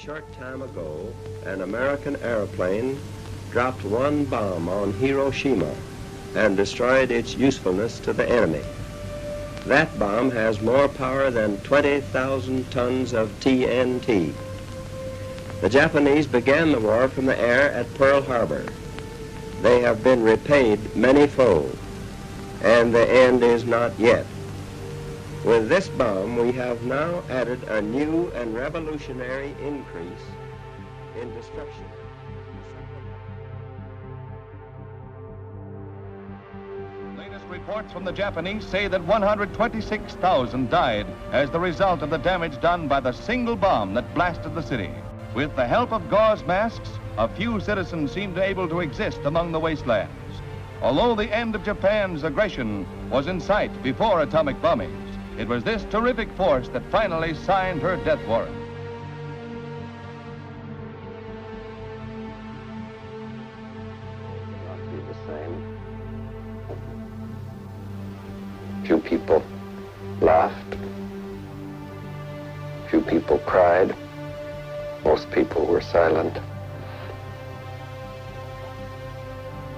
short time ago, an American airplane dropped one bomb on Hiroshima and destroyed its usefulness to the enemy. That bomb has more power than 20,000 tons of TNT. The Japanese began the war from the air at Pearl Harbor. They have been repaid many-fold, and the end is not yet. With this bomb, we have now added a new and revolutionary increase in destruction. Latest reports from the Japanese say that 126,000 died as the result of the damage done by the single bomb that blasted the city. With the help of gauze masks, a few citizens seemed able to exist among the wastelands. Although the end of Japan's aggression was in sight before atomic bombings, it was this terrific force that finally signed her death warrant. Not be the same. Few people laughed. Few people cried. Most people were silent.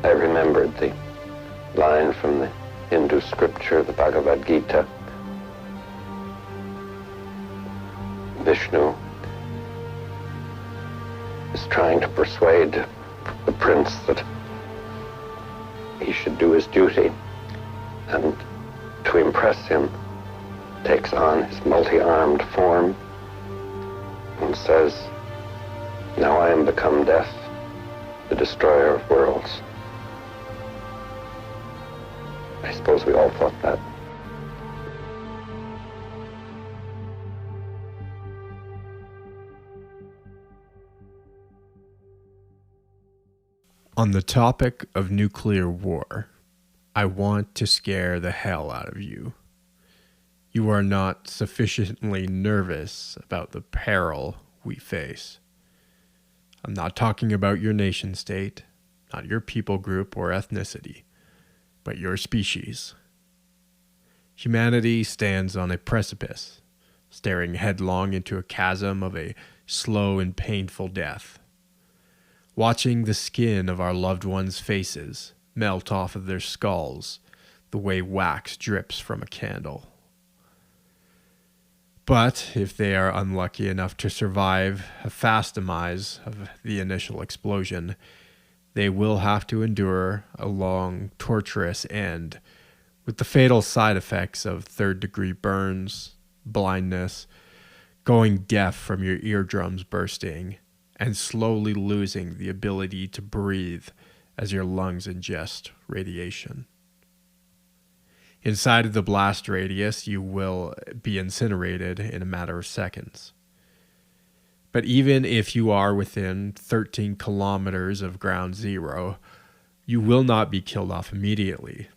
I remembered the line from the Hindu scripture, the Bhagavad Gita. Vishnu is trying to persuade the prince that he should do his duty, and to impress him takes on his multi-armed form and says, "Now I am become death, the destroyer of worlds." I suppose we all thought that. On the topic of nuclear war, I want to scare the hell out of you. You are not sufficiently nervous about the peril we face. I'm not talking about your nation state, not your people group or ethnicity, but your species. Humanity stands on a precipice, staring headlong into a chasm of a slow and painful death. Watching the skin of our loved ones' faces melt off of their skulls the way wax drips from a candle. But if they are unlucky enough to survive a fast demise of the initial explosion, they will have to endure a long, torturous end with the fatal side effects of third-degree burns, blindness, going deaf from your eardrums bursting, and slowly losing the ability to breathe as your lungs ingest radiation. Inside of the blast radius, you will be incinerated in a matter of seconds. But even if you are within 13 kilometers of ground zero, you will not be killed off immediately.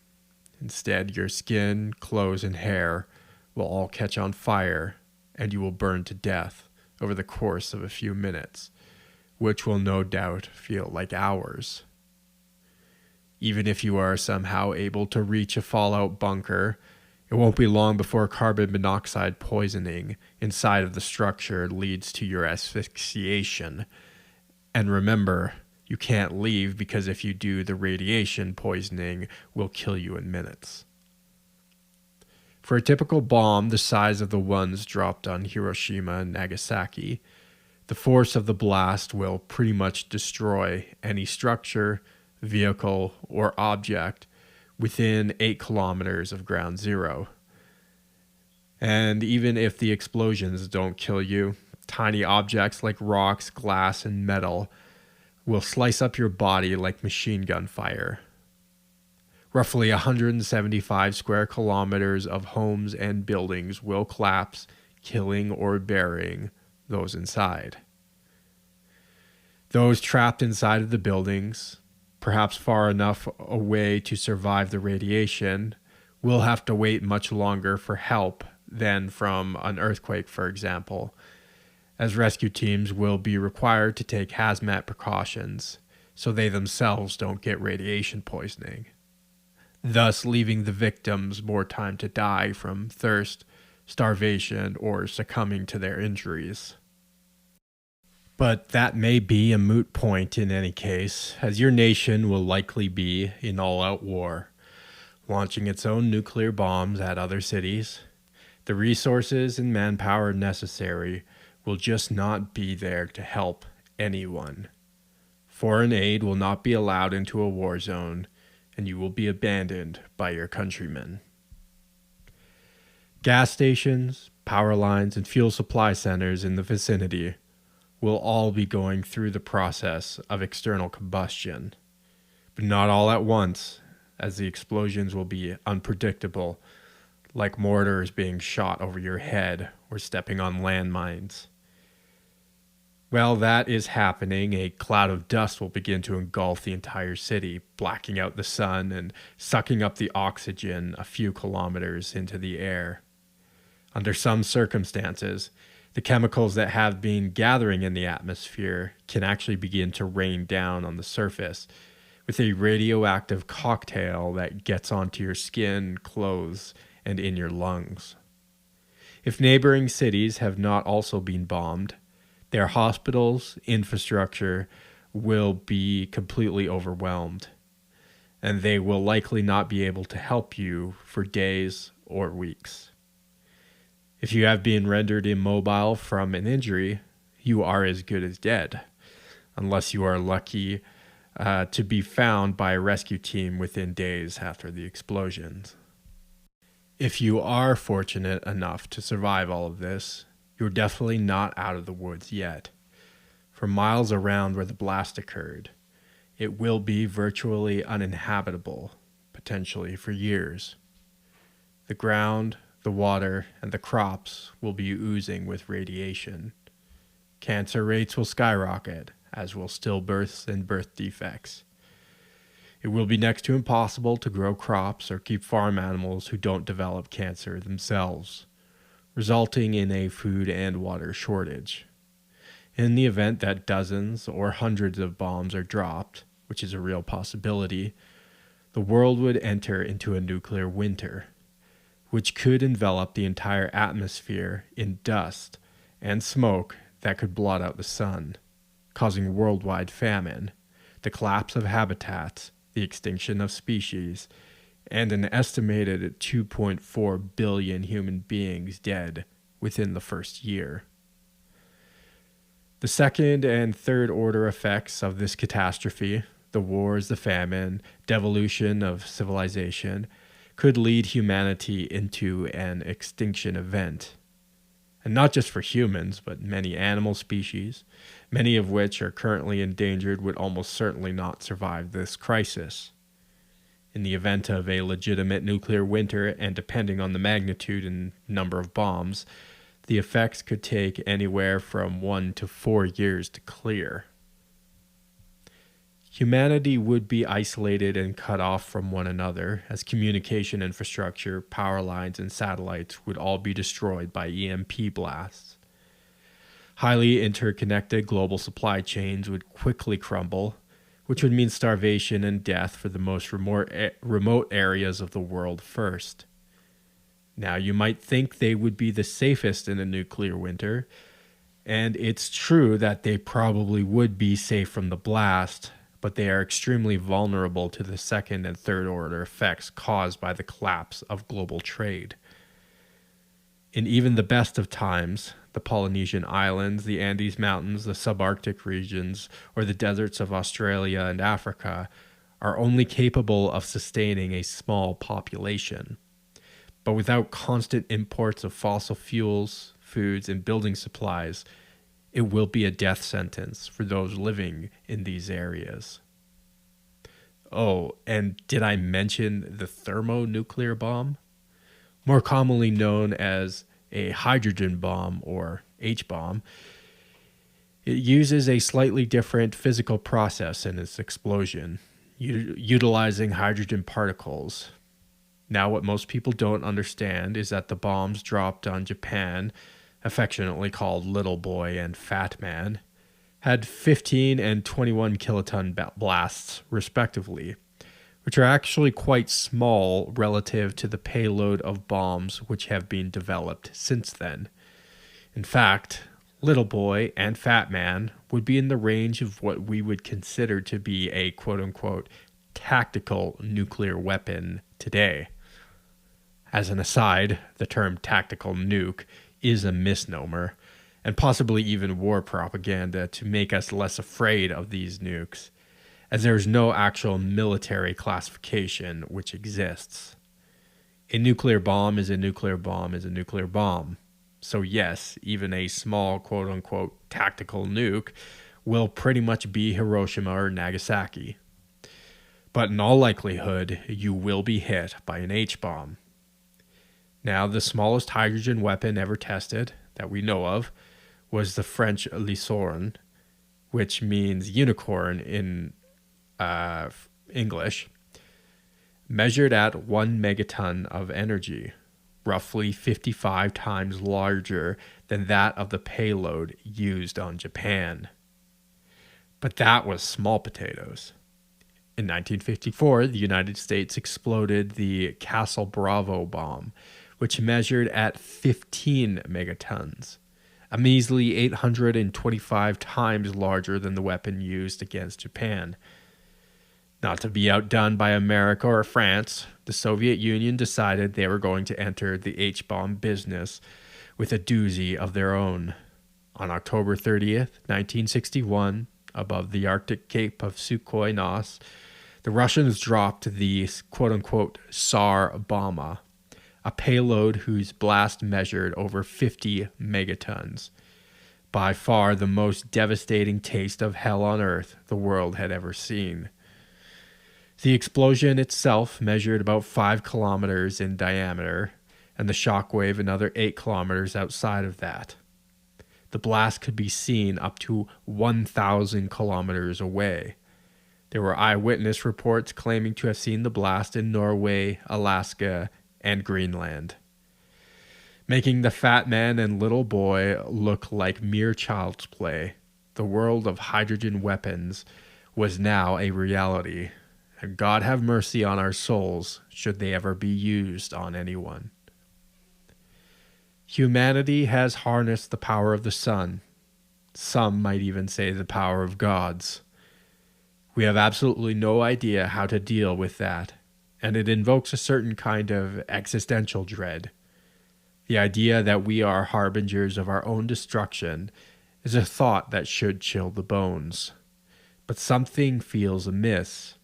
Instead, your skin, clothes, and hair will all catch on fire, and you will burn to death over the course of a few minutes, which will no doubt feel like hours. Even if you are somehow able to reach a fallout bunker, it won't be long before carbon monoxide poisoning inside of the structure leads to your asphyxiation. And remember, you can't leave because if you do, the radiation poisoning will kill you in minutes. For a typical bomb the size of the ones dropped on Hiroshima and Nagasaki, the force of the blast will pretty much destroy any structure, vehicle, or object within 8 kilometers of ground zero. And even if the explosions don't kill you, tiny objects like rocks, glass, and metal will slice up your body like machine gun fire. Roughly 175 square kilometers of homes and buildings will collapse, killing or burying those inside. Those trapped inside of the buildings, perhaps far enough away to survive the radiation, will have to wait much longer for help than from an earthquake, for example, as rescue teams will be required to take hazmat precautions so they themselves don't get radiation poisoning, thus leaving the victims more time to die from thirst, starvation, or succumbing to their injuries. But that may be a moot point in any case, as your nation will likely be in all-out war, launching its own nuclear bombs at other cities. The resources and manpower necessary will just not be there to help anyone. Foreign aid will not be allowed into a war zone, and you will be abandoned by your countrymen. Gas stations, power lines, and fuel supply centers in the vicinity will all be going through the process of external combustion, but not all at once, as the explosions will be unpredictable, like mortars being shot over your head or stepping on landmines. While that is happening, a cloud of dust will begin to engulf the entire city, blacking out the sun and sucking up the oxygen a few kilometers into the air. Under some circumstances, the chemicals that have been gathering in the atmosphere can actually begin to rain down on the surface with a radioactive cocktail that gets onto your skin, clothes, and in your lungs. If neighboring cities have not also been bombed, their hospitals, infrastructure will be completely overwhelmed, and they will likely not be able to help you for days or weeks. If you have been rendered immobile from an injury, you are as good as dead, unless you are lucky to be found by a rescue team within days after the explosions. If you are fortunate enough to survive all of this, you're definitely not out of the woods yet. For miles around where the blast occurred, it will be virtually uninhabitable, potentially for years. The ground, the water, and the crops will be oozing with radiation. Cancer rates will skyrocket, as will stillbirths and birth defects. It will be next to impossible to grow crops or keep farm animals who don't develop cancer themselves, resulting in a food and water shortage. In the event that dozens or hundreds of bombs are dropped, which is a real possibility, the world would enter into a nuclear winter, which could envelop the entire atmosphere in dust and smoke that could blot out the sun, causing worldwide famine, the collapse of habitats, the extinction of species, and an estimated 2.4 billion human beings dead within the first year. The second and third order effects of this catastrophe, the wars, the famine, devolution of civilization, could lead humanity into an extinction event. And not just for humans, but many animal species, many of which are currently endangered, would almost certainly not survive this crisis. In the event of a legitimate nuclear winter, and depending on the magnitude and number of bombs, the effects could take anywhere from 1 to 4 years to clear. Humanity would be isolated and cut off from one another, as communication infrastructure, power lines, and satellites would all be destroyed by EMP blasts. Highly interconnected global supply chains would quickly crumble, which would mean starvation and death for the most remote areas of the world first. Now, you might think they would be the safest in a nuclear winter, and it's true that they probably would be safe from the blast, but they are extremely vulnerable to the second and third order effects caused by the collapse of global trade. In even the best of times, the Polynesian Islands, the Andes Mountains, the subarctic regions, or the deserts of Australia and Africa are only capable of sustaining a small population. But without constant imports of fossil fuels, foods, and building supplies, it will be a death sentence for those living in these areas. Oh, and did I mention the thermonuclear bomb? More commonly known as a hydrogen bomb or H-bomb. It uses a slightly different physical process in its explosion, utilizing hydrogen particles. Now, what most people don't understand is that the bombs dropped on Japan, affectionately called Little Boy and Fat Man, had 15 and 21 kiloton blasts, respectively, which are actually quite small relative to the payload of bombs which have been developed since then. In fact, Little Boy and Fat Man would be in the range of what we would consider to be a quote-unquote tactical nuclear weapon today. As an aside, the term tactical nuke is a misnomer, and possibly even war propaganda to make us less afraid of these nukes, as there is no actual military classification which exists. A nuclear bomb is a nuclear bomb is a nuclear bomb. So yes, even a small quote-unquote tactical nuke will pretty much be Hiroshima or Nagasaki. But in all likelihood, you will be hit by an H-bomb. Now, the smallest hydrogen weapon ever tested, that we know of, was the French Licorne, which means unicorn in English, measured at 1 megaton of energy, roughly 55 times larger than that of the payload used on Japan. But that was small potatoes. In 1954, the United States exploded the Castle Bravo bomb, which measured at 15 megatons, a measly 825 times larger than the weapon used against Japan. Not to be outdone by America or France, the Soviet Union decided they were going to enter the H-bomb business with a doozy of their own. On October 30th, 1961, above the Arctic Cape of Sukhoi Nos, the Russians dropped the quote-unquote Tsar Bomba, a payload whose blast measured over 50 megatons. By far the most devastating taste of hell on earth the world had ever seen. The explosion itself measured about 5 kilometers in diameter, and the shockwave another 8 kilometers outside of that. The blast could be seen up to 1,000 kilometers away. There were eyewitness reports claiming to have seen the blast in Norway, Alaska, and Greenland, making the Fat Man and Little Boy look like mere child's play. The world of hydrogen weapons was now a reality, and God have mercy on our souls should they ever be used on anyone. Humanity has harnessed the power of the sun. Some might even say the power of gods. We have absolutely no idea how to deal with that, and it invokes a certain kind of existential dread. The idea that we are harbingers of our own destruction is a thought that should chill the bones. But something feels amiss,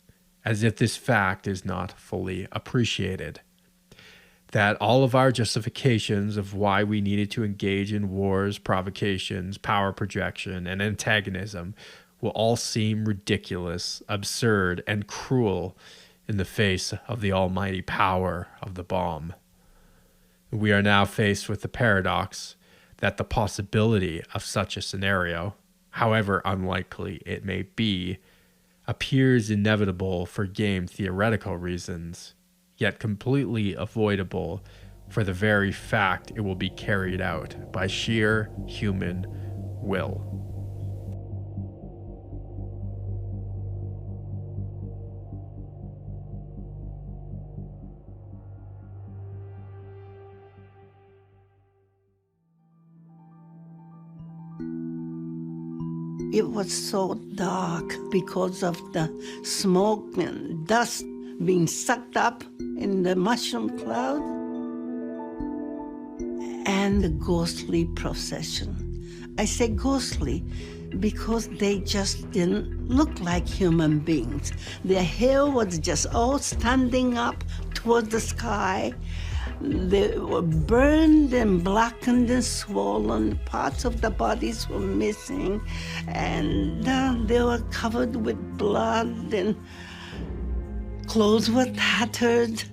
as if this fact is not fully appreciated. That all of our justifications of why we needed to engage in wars, provocations, power projection, and antagonism will all seem ridiculous, absurd, and cruel in the face of the almighty power of the bomb. We are now faced with the paradox that the possibility of such a scenario, however unlikely it may be, appears inevitable for game theoretical reasons, yet completely avoidable for the very fact it will be carried out by sheer human will. It was so dark because of the smoke and dust being sucked up in the mushroom cloud, and the ghostly procession. I say ghostly because they just didn't look like human beings. Their hair was just all standing up toward the sky. They were burned and blackened and swollen. Parts of the bodies were missing, and they were covered with blood, and clothes were tattered,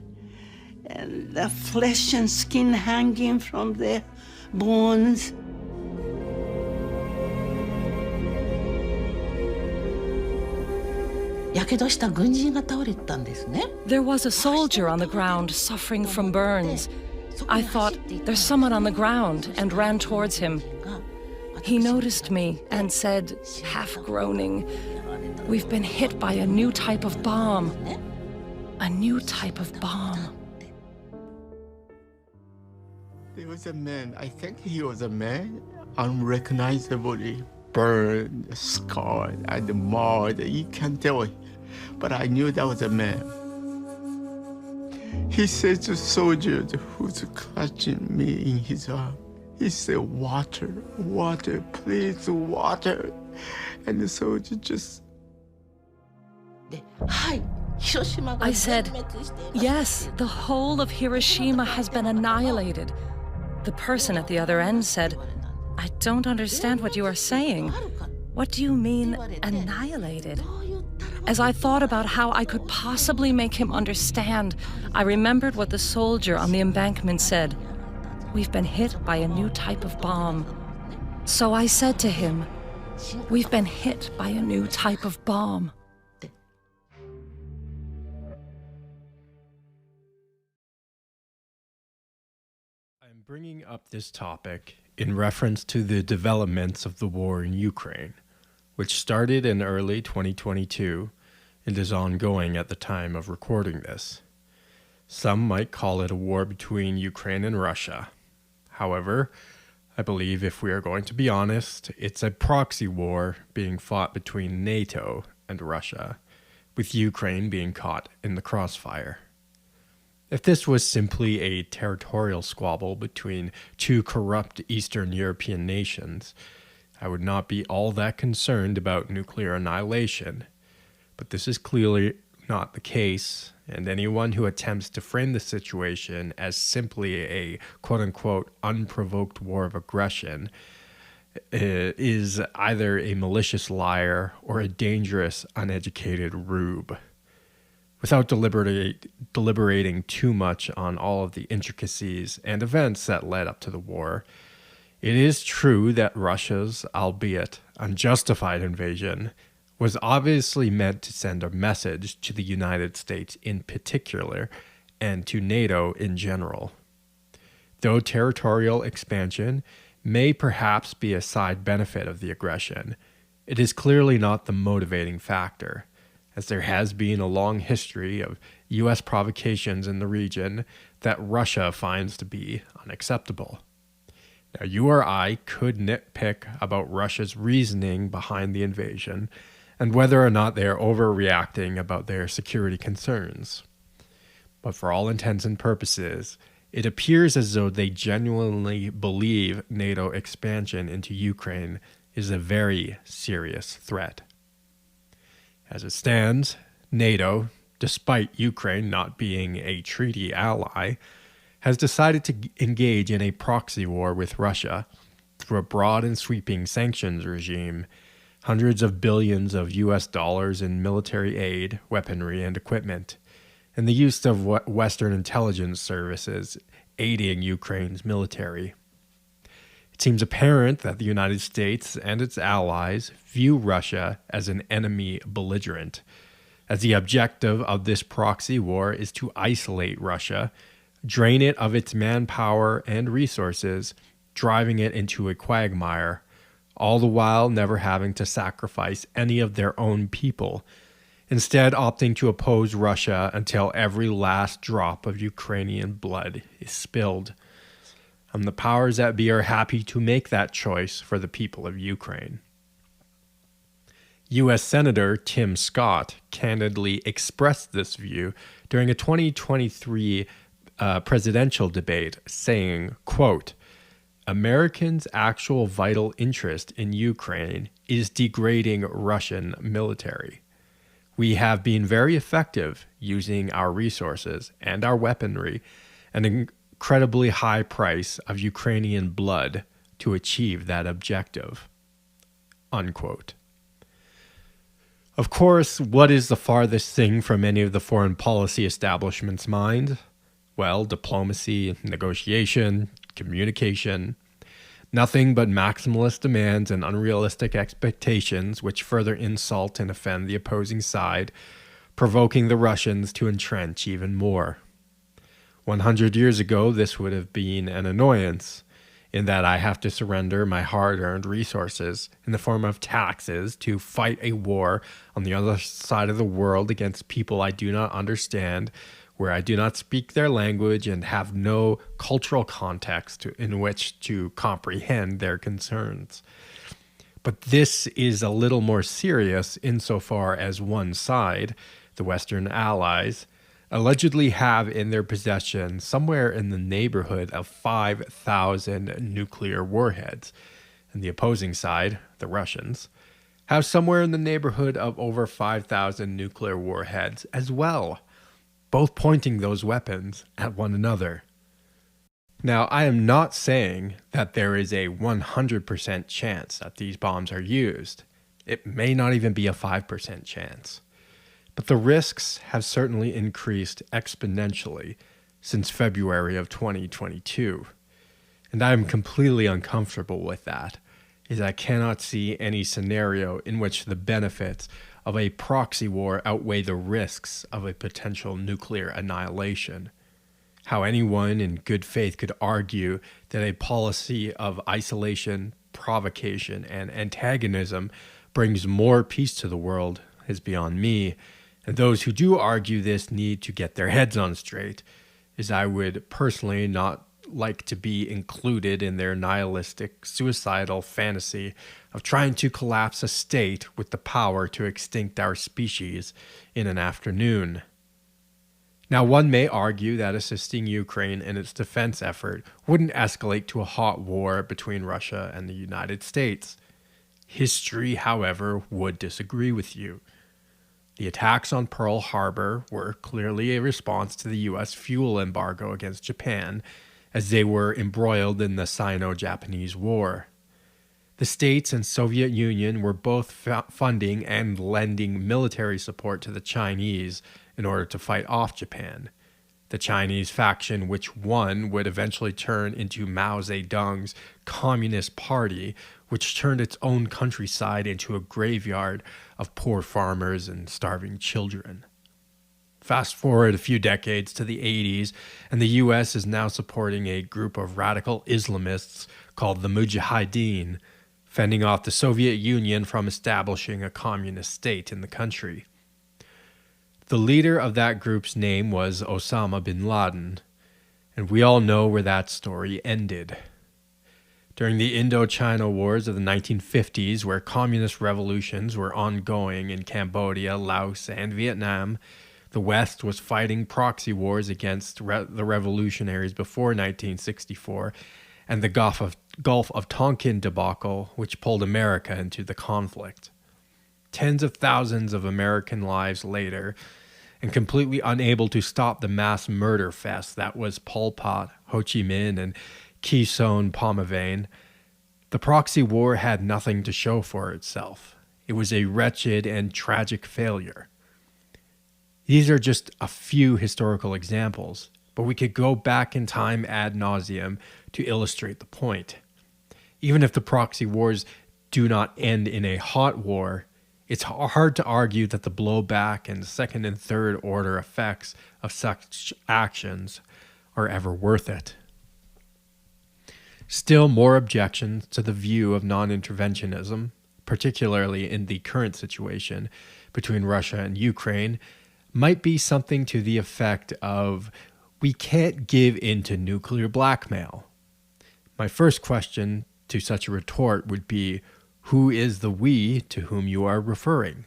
and the flesh and skin hanging from their bones. There was a soldier on the ground suffering from burns. I thought, there's someone on the ground, and ran towards him. He noticed me and said, half groaning, "We've been hit by a new type of bomb. A new type of bomb." There was a man, I think he was a man. unrecognizably burned, scarred, and marred. You can't tell it, but I knew that was a man. He said to soldiers who's clutching me in his arm, he said, "Water, water, please, water." And the soldier just... I said, "Yes, the whole of Hiroshima has been annihilated." The person at the other end said, "I don't understand what you are saying. What do you mean, annihilated?" As I thought about how I could possibly make him understand, I remembered what the soldier on the embankment said. "We've been hit by a new type of bomb." So I said to him, "We've been hit by a new type of bomb." I'm bringing up this topic in reference to the developments of the war in Ukraine, which started in early 2022 and is ongoing at the time of recording this. Some might call it a war between Ukraine and Russia. However, I believe if we are going to be honest, it's a proxy war being fought between NATO and Russia, with Ukraine being caught in the crossfire. If this was simply a territorial squabble between two corrupt Eastern European nations, I would not be all that concerned about nuclear annihilation. But this is clearly not the case, and anyone who attempts to frame the situation as simply a quote-unquote unprovoked war of aggression is either a malicious liar or a dangerous, uneducated rube. Without deliberating too much on all of the intricacies and events that led up to the war, it is true that Russia's, albeit unjustified invasion, was obviously meant to send a message to the United States in particular and to NATO in general. Though territorial expansion may perhaps be a side benefit of the aggression, it is clearly not the motivating factor, as there has been a long history of U.S. provocations in the region that Russia finds to be unacceptable. Now, you or I could nitpick about Russia's reasoning behind the invasion and whether or not they are overreacting about their security concerns. But for all intents and purposes, it appears as though they genuinely believe NATO expansion into Ukraine is a very serious threat. As it stands, NATO, despite Ukraine not being a treaty ally, has decided to engage in a proxy war with Russia through a broad and sweeping sanctions regime, hundreds of billions of US dollars in military aid, weaponry, and equipment, and the use of Western intelligence services aiding Ukraine's military. It seems apparent that the United States and its allies view Russia as an enemy belligerent, as the objective of this proxy war is to isolate Russia, drain it of its manpower and resources, driving it into a quagmire, all the while never having to sacrifice any of their own people, instead opting to oppose Russia until every last drop of Ukrainian blood is spilled. And the powers that be are happy to make that choice for the people of Ukraine. U.S. Senator Tim Scott candidly expressed this view during a 2023 presidential debate, saying, quote, "Americans' actual vital interest in Ukraine is degrading Russian military. We have been very effective using our resources and our weaponry and incredibly high price of Ukrainian blood to achieve that objective." Unquote. Of course, what is the farthest thing from any of the foreign policy establishment's mind? Well, diplomacy, negotiation, communication. Nothing but maximalist demands and unrealistic expectations which further insult and offend the opposing side, provoking the Russians to entrench even more. 100 years ago, this would have been an annoyance, in that I have to surrender my hard-earned resources in the form of taxes to fight a war on the other side of the world against people I do not understand, where I do not speak their language and have no cultural context in which to comprehend their concerns. But this is a little more serious insofar as one side, the Western Allies, allegedly have in their possession somewhere in the neighborhood of 5,000 nuclear warheads, and the opposing side, the Russians, have somewhere in the neighborhood of over 5,000 nuclear warheads as well, both pointing those weapons at one another. Now, I am not saying that there is a 100% chance that these bombs are used. It may not even be a 5% chance. But the risks have certainly increased exponentially since February of 2022. And I am completely uncomfortable with that, as I cannot see any scenario in which the benefits of a proxy war outweigh the risks of a potential nuclear annihilation. How anyone in good faith could argue that a policy of isolation, provocation, and antagonism brings more peace to the world is beyond me, and those who do argue this need to get their heads on straight, as I would personally not like to be included in their nihilistic, suicidal fantasy of trying to collapse a state with the power to extinct our species in an afternoon. Now, one may argue that assisting Ukraine in its defense effort wouldn't escalate to a hot war between Russia and the United States. History, however, would disagree with you. The attacks on Pearl Harbor were clearly a response to the U.S. fuel embargo against Japan, as they were embroiled in the Sino-Japanese War. The States and Soviet Union were both funding and lending military support to the Chinese in order to fight off Japan. The Chinese faction, which won, would eventually turn into Mao Zedong's Communist Party, which turned its own countryside into a graveyard of poor farmers and starving children. Fast forward a few decades to the 80s, and the U.S. is now supporting a group of radical Islamists called the Mujahideen, fending off the Soviet Union from establishing a communist state in the country. The leader of that group's name was Osama bin Laden, and we all know where that story ended. During the Indochina Wars of the 1950s, where communist revolutions were ongoing in Cambodia, Laos, and Vietnam, the West was fighting proxy wars against the revolutionaries before 1964 and the Gulf of Tonkin debacle, which pulled America into the conflict. Tens of thousands of American lives later, and completely unable to stop the mass murder fest that was Pol Pot, Ho Chi Minh, and Khieu Phuoc, the proxy war had nothing to show for itself. It was a wretched and tragic failure. These are just a few historical examples, but we could go back in time ad nauseum to illustrate the point. Even if the proxy wars do not end in a hot war, it's hard to argue that the blowback and second and third order effects of such actions are ever worth it. Still more objections to the view of non-interventionism, particularly in the current situation between Russia and Ukraine, might be something to the effect of, we can't give in to nuclear blackmail. My first question to such a retort would be, who is the we to whom you are referring?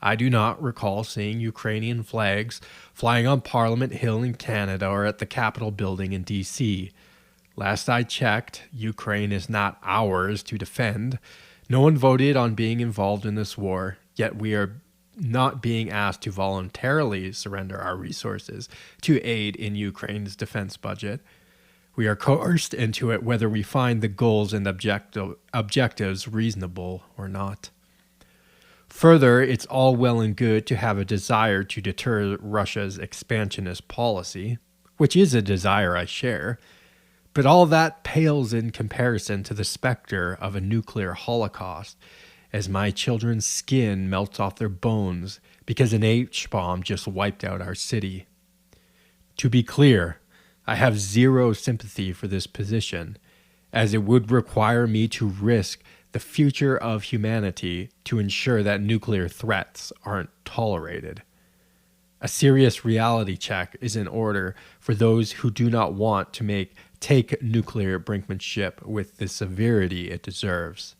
I do not recall seeing Ukrainian flags flying on Parliament Hill in Canada or at the Capitol building in D.C. Last I checked, Ukraine is not ours to defend. No one voted on being involved in this war, yet we are not being asked to voluntarily surrender our resources to aid in Ukraine's defense budget. We are coerced into it whether we find the goals and objectives reasonable or not. Further, it's all well and good to have a desire to deter Russia's expansionist policy, which is a desire I share, but all that pales in comparison to the specter of a nuclear holocaust, as my children's skin melts off their bones because an H-bomb just wiped out our city. To be clear, I have zero sympathy for this position, as it would require me to risk the future of humanity to ensure that nuclear threats aren't tolerated. A serious reality check is in order for those who do not want to take nuclear brinkmanship with the severity it deserves.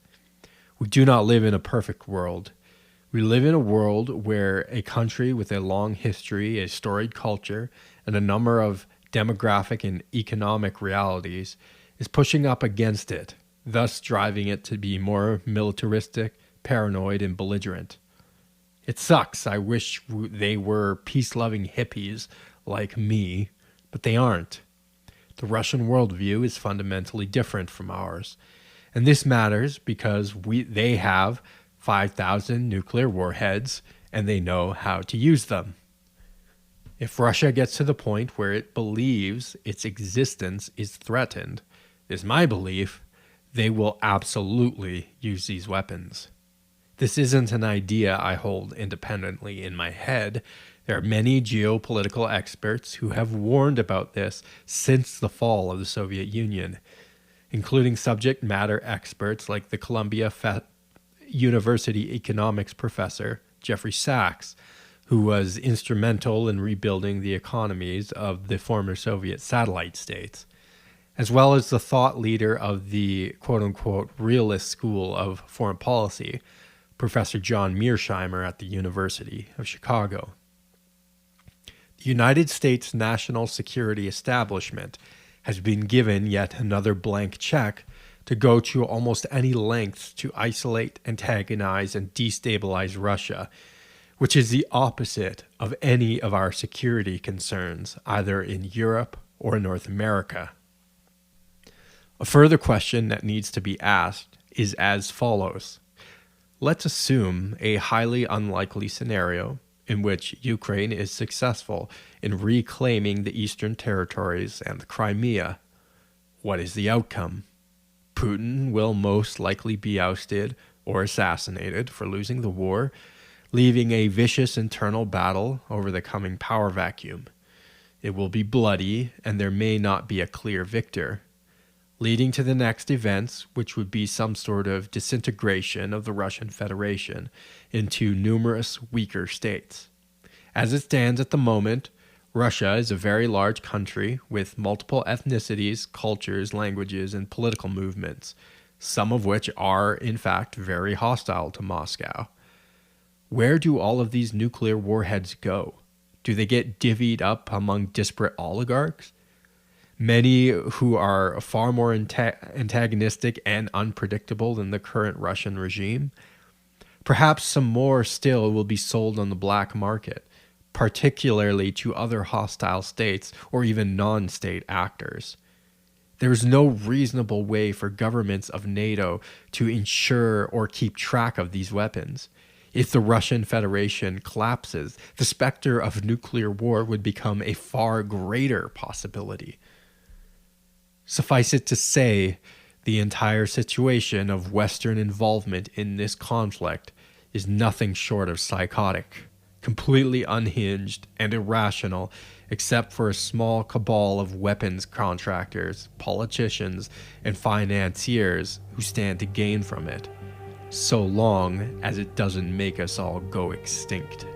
We do not live in a perfect world. We live in a world where a country with a long history, a storied culture, and a number of demographic and economic realities is pushing up against it, thus driving it to be more militaristic, paranoid, and belligerent. It sucks. I wish they were peace-loving hippies like me, but they aren't. The Russian worldview is fundamentally different from ours, and this matters because they have 5,000 nuclear warheads and they know how to use them. If Russia gets to the point where it believes its existence is threatened, it is my belief they will absolutely use these weapons. This isn't an idea I hold independently in my head. There are many geopolitical experts who have warned about this since the fall of the Soviet Union, including subject matter experts like the Columbia University economics professor Jeffrey Sachs, who was instrumental in rebuilding the economies of the former Soviet satellite states, as well as the thought leader of the quote-unquote realist school of foreign policy, Professor John Mearsheimer at the University of Chicago. The United States national security establishment has been given yet another blank check to go to almost any lengths to isolate, antagonize, and destabilize Russia, which is the opposite of any of our security concerns, either in Europe or North America. A further question that needs to be asked is as follows. Let's assume a highly unlikely scenario in which Ukraine is successful in reclaiming the eastern territories and the Crimea. What is the outcome? Putin will most likely be ousted or assassinated for losing the war, leaving a vicious internal battle over the coming power vacuum. It will be bloody, and there may not be a clear victor, leading to the next events, which would be some sort of disintegration of the Russian Federation into numerous weaker states. As it stands at the moment, Russia is a very large country with multiple ethnicities, cultures, languages, and political movements, some of which are, in fact, very hostile to Moscow. Where do all of these nuclear warheads go? Do they get divvied up among disparate oligarchs? Many who are far more antagonistic and unpredictable than the current Russian regime. Perhaps some more still will be sold on the black market, particularly to other hostile states or even non-state actors. There is no reasonable way for governments of NATO to ensure or keep track of these weapons. If the Russian Federation collapses, the specter of nuclear war would become a far greater possibility. Suffice it to say, the entire situation of Western involvement in this conflict is nothing short of psychotic, completely unhinged and irrational, except for a small cabal of weapons contractors, politicians, and financiers who stand to gain from it, so long as it doesn't make us all go extinct.